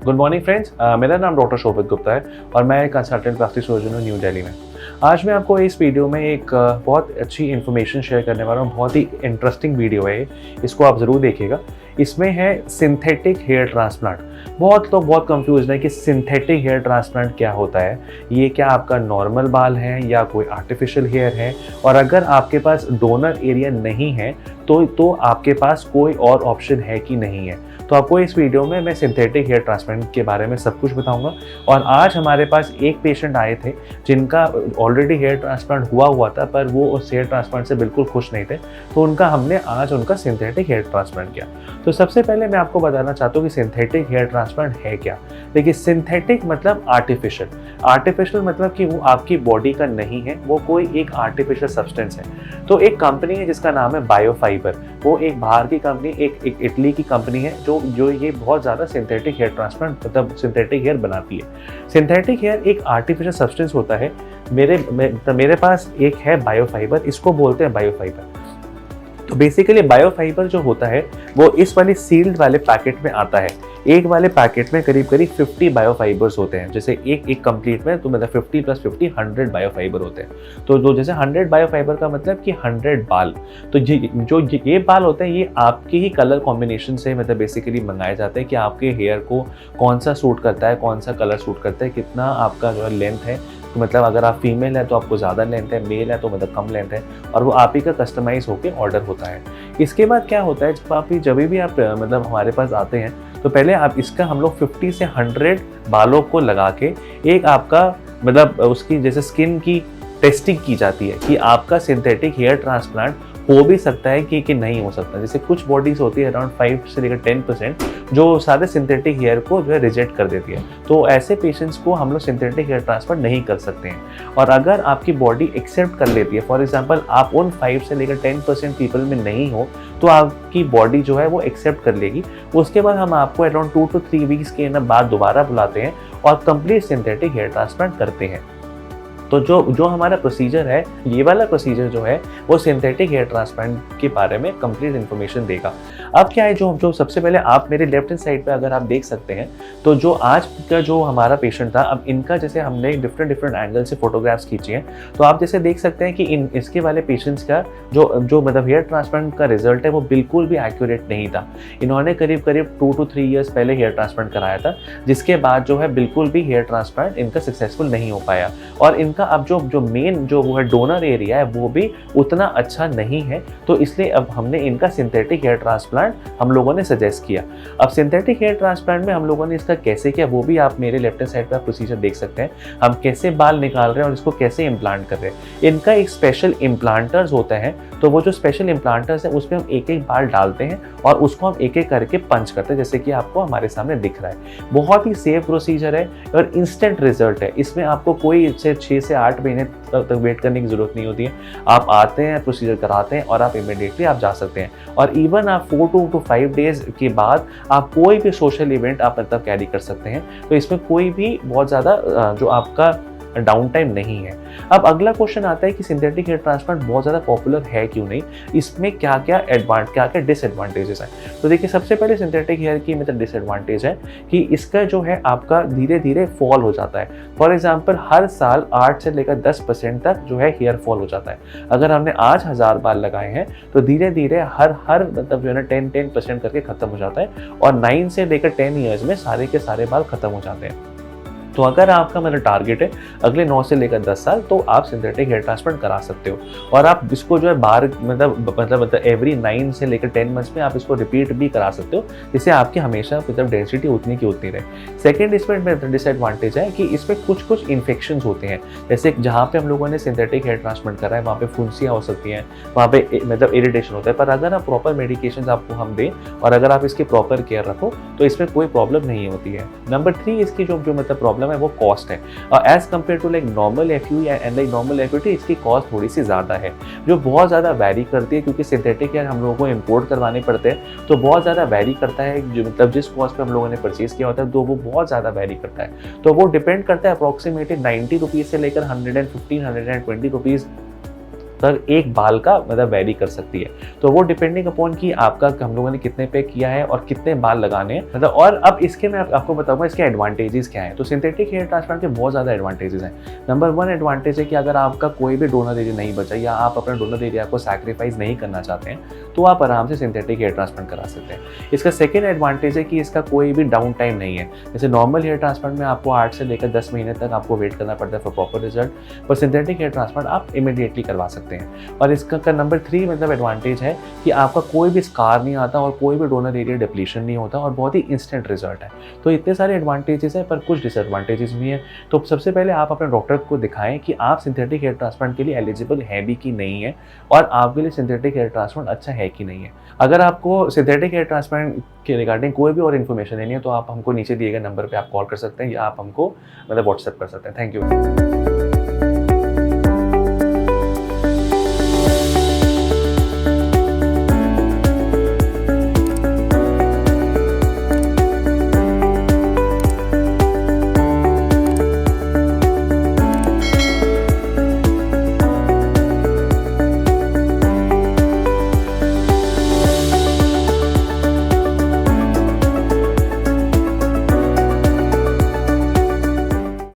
Good morning friends, मेरा नाम doctor शोभित गुप्ता है और मैं एक कंसल्टेंट प्लास्टिक सर्जन हूँ न्यू दिल्ली में। आज मैं आपको इस वीडियो में एक बहुत अच्छी इन्फॉर्मेशन शेयर करने वाला हूँ। बहुत ही इंटरेस्टिंग वीडियो है ये, इसको आप ज़रूर देखिएगा। इसमें है सिंथेटिक हेयर ट्रांसप्लांट। बहुत लोग बहुत कंफ्यूज हैं कि सिंथेटिक हेयर ट्रांसप्लांट क्या होता है, ये क्या आपका नॉर्मल बाल है या कोई आर्टिफिशियल हेयर है, और अगर आपके पास डोनर एरिया नहीं है तो आपके पास कोई और ऑप्शन है कि नहीं है। तो आपको इस वीडियो में मैं सिंथेटिक हेयर ट्रांसप्लांट के बारे में सब कुछ बताऊंगा। और आज हमारे पास एक पेशेंट आए थे जिनका ऑलरेडी हेयर ट्रांसप्लांट हुआ था, पर वो उस हेयर ट्रांसप्लांट से बिल्कुल खुश नहीं थे, तो हमने आज उनका सिंथेटिक हेयर ट्रांसप्लांट किया। तो सबसे पहले मैं आपको बताना चाहता हूँ कि सिंथेटिक हेयर ट्रांसप्लांट है क्या। देखिए, सिंथेटिक मतलब आर्टिफिशियल मतलब कि वो आपकी बॉडी का नहीं है, वो कोई एक आर्टिफिशियल सब्सटेंस है। तो एक कंपनी है जिसका नाम है बायोफाइबर, वो एक बाहर की कंपनी, एक इटली की कंपनी है जो ये बहुत ज़्यादा सिंथेटिक हेयर ट्रांसप्लांट मतलब सिंथेटिक हेयर बनाती है। सिंथेटिक हेयर एक आर्टिफिशियल सब्सटेंस होता है। मेरे पास एक है बायोफाइबर, इसको बोलते हैं बायोफाइबर। तो बेसिकली बायोफाइबर जो होता है वो इस वाले सील्ड वाले पैकेट में आता है। एक वाले पैकेट में करीब 50 बायोफाइबर्स होते हैं। जैसे एक कंप्लीट में तो मतलब 50 + 50 100 बायोफाइबर होते हैं। तो जो जैसे 100 बायोफाइबर का मतलब कि 100 बाल। तो ये बाल होते हैं, ये आपके ही कलर कॉम्बिनेशन से मतलब बेसिकली मंगाए जाते हैं कि आपके हेयर को कौन सा सूट करता है, कौन सा कलर सूट करता है, कितना आपका जो है लेंथ है। तो मतलब अगर आप फीमेल है तो आपको ज़्यादा लेंथ है, मेल है तो मतलब कम लेंथ है, और वो आप ही का कस्टमाइज होकर ऑर्डर होता है। इसके बाद क्या होता है, जब भी आप मतलब हमारे पास आते हैं तो पहले आप इसका हम लोग 50 से 100 बालों को लगा के एक आपका मतलब उसकी जैसे स्किन की टेस्टिंग की जाती है कि आपका सिंथेटिक हेयर ट्रांसप्लांट हो भी सकता है कि नहीं हो सकता। जैसे कुछ बॉडीज होती है अराउंड 5 से लेकर 10% जो सारे सिंथेटिक हेयर को जो है रिजेक्ट कर देती है। तो ऐसे पेशेंट्स को हम लोग सिंथेटिक हेयर ट्रांसप्लांट नहीं कर सकते हैं। और अगर आपकी बॉडी एक्सेप्ट कर लेती है, फॉर एग्जांपल आप उन 5 से लेकर 10% पीपल में नहीं हो, तो आपकी बॉडी जो है वो एक्सेप्ट कर लेगी। उसके बाद हम आपको अराउंड 2 to 3 वीक्स के बाद दोबारा बुलाते हैं और कंप्लीट सिंथेटिक हेयर ट्रांसप्लांट करते हैं। तो जो हमारा प्रोसीजर है, ये वाला प्रोसीजर जो है वो सिंथेटिक हेयर ट्रांसप्लांट के बारे में कंप्लीट इन्फॉर्मेशन देगा। अब क्या है, जो सबसे पहले आप मेरे लेफ्ट हैंड साइड पे अगर आप देख सकते हैं, तो जो आज का जो हमारा पेशेंट था, अब इनका जैसे हमने डिफरेंट एंगल से फोटोग्राफ्स खींची हैं, तो आप जैसे देख सकते हैं कि इसके वाले पेशेंट्स का जो मतलब हेयर ट्रांसप्लांट का रिजल्ट है वो बिल्कुल भी एक्यूरेट नहीं था। इन्होंने करीब 2 to 3 ईयर्स पहले हेयर ट्रांसप्लांट कराया था, जिसके बाद जो है बिल्कुल भी हेयर ट्रांसप्लांट इनका सक्सेसफुल नहीं हो पाया। और अब जो मेन जो वो है डोनर एरिया है वो भी उतना अच्छा नहीं है। तो इसलिए अब हमने इनका सिंथेटिक हेयर ट्रांसप्लांट हम लोगों ने सजेस्ट किया। अब सिंथेटिक हेयर ट्रांसप्लांट में हम लोगों ने इसका कैसे किया वो भी आप मेरे लेफ्ट हैंड साइड पर प्रोसीजर देख सकते हैं। हम कैसे बाल निकाल रहे हैं और इसको कैसे इम्प्लांट कर रहे हैं। इनका एक स्पेशल इम्प्लांटर्स होता है, तो वो जो स्पेशल इम्प्लांटर्स है उसमें हम एक बाल डालते हैं और उसको हम एक करके पंच करते हैं, जैसे कि आपको हमारे सामने दिख रहा है। बहुत ही सेफ प्रोसीजर है और इंस्टेंट रिजल्ट है। इसमें आपको कोई 6 से 8 महीने तक वेट करने की जरूरत नहीं होती है। आप आते हैं, प्रोसीजर कराते हैं और आप इमीडिएटली आप जा सकते हैं। और इवन आप 4 to 5 डेज के बाद आप कोई भी सोशल इवेंट आप मतलब कैरी कर सकते हैं। तो इसमें कोई भी बहुत ज़्यादा जो आपका डाउन टाइम नहीं है। अब अगला क्वेश्चन आता है कि सिंथेटिक हेयर ट्रांसप्लांट बहुत ज़्यादा पॉपुलर है क्यों नहीं, इसमें क्या क्या डिसएडवांटेजेस हैं। तो देखिए, सबसे पहले सिंथेटिक हेयर की मतलब डिसएडवांटेज है कि इसका जो है आपका धीरे धीरे फॉल हो जाता है। फॉर एग्जाम्पल हर साल 8 से लेकर 10% तक जो है हेयर फॉल हो जाता है। अगर हमने आज 1000 बाल लगाए हैं तो धीरे धीरे हर मतलब जो है ना 10% करके खत्म हो जाता है, और 9 से लेकर 10 ईयर्स में सारे के सारे बाल खत्म हो जाते हैं। तो अगर आपका मतलब टारगेट है अगले 9 से लेकर 10 साल, तो आप सिंथेटिक हेयर ट्रांसप्लांट करा सकते हो। और आप इसको जो है बार मतलब एवरी 9 से लेकर 10 मंथ्स में आप इसको रिपीट भी करा सकते हो, जिससे आपकी हमेशा मतलब डेंसिटी उतनी की उतनी रहे। सेकेंड इसमें डिसएडवांटेज है कि इसमें कुछ इन्फेक्शन होते हैं। जैसे जहाँ पे हम लोगों ने सिंथेटिक हेयर ट्रांसप्लांट करा है वहाँ पे फुंसियाँ हो सकती हैं, वहाँ पे मतलब इरिटेशन होता है। पर अगर आप प्रॉपर मेडिकेशन आपको हम दें और अगर आप इसकी प्रॉपर केयर रखो तो इसमें कोई प्रॉब्लम नहीं होती है। नंबर 3 इसकी जो मतलब प्रॉब्लम है वो कॉस्ट है। As compare to like normal FU and like normal FUT, इसकी कॉस्ट थोड़ी सी ज़्यादा है, जो बहुत ज़्यादा वैरी करती है, क्योंकि सिंथेटिक हेयर हम लोगों को इम्पोर्ट करवाने पड़ते हैं। तो बहुत ज़्यादा वैरी करता है, जो मतलब जिस कॉस्ट पे हम लोगों ने परचेज किया होता है तो वो बहुत ज़्यादा वैरी करता है। तो वो डिपेंड करता है अप्रॉक्सीमेटली 90 रुपीज़ से लेकर 115 120 रुपीज़ पर एक बाल का मतलब वेरी कर सकती है। तो वो डिपेंडिंग अपॉन कि आपका हम लोगों ने कितने पे किया है और कितने बाल लगाने हैं मतलब। और अब इसके मैं आपको बताऊंगा इसके एडवांटेजेस क्या हैं। तो सिंथेटिक हेयर ट्रांसप्लांट के बहुत ज़्यादा एडवांटेजेस हैं। नंबर 1 एडवांटेज है कि अगर आपका कोई भी डोनर एरिया नहीं बचा या आप अपना डोनर एरिया को सैक्रिफाइस नहीं करना चाहते हैं तो आप आराम से सिंथेटिक हेयर ट्रांसप्लांट करा सकते हैं। इसका सेकेंड एडवांटेज है कि इसका कोई भी डाउन टाइम नहीं है। जैसे नॉर्मल हेयर ट्रांसप्लांट में आपको 8 से लेकर 10 महीने तक आपको वेट करना पड़ता है फॉर प्रॉपर रिजल्ट, पर सिंथेटिक हेयर ट्रांसप्लांट आप इमीडिएटली करवा सकते हैं। और इसका नंबर 3 मतलब एडवांटेज है कि आपका कोई भी स्कार नहीं आता और कोई भी डोनर एरिया डिप्लीशन नहीं होता और बहुत ही इंस्टेंट रिजल्ट है। तो इतने सारे एडवांटेजेस हैं पर कुछ डिसएडवांटेजेस भी हैं। तो सबसे पहले आप अपने डॉक्टर को दिखाएं कि आप सिंथेटिक हेयर ट्रांसप्लांट के लिए एलिजिबल है भी कि नहीं है और आपके लिए सिंथेटिक हेयर ट्रांसप्लांट अच्छा है कि नहीं है। अगर आपको सिंथेटिक हेयर ट्रांसप्लांट के रिगार्डिंग कोई भी और इन्फॉर्मेशन लेनी है तो आप हमको नीचे दिए गए नंबर पे आप कॉल कर सकते हैं या आप हमको मतलब व्हाट्सएप कर सकते हैं। Thank you.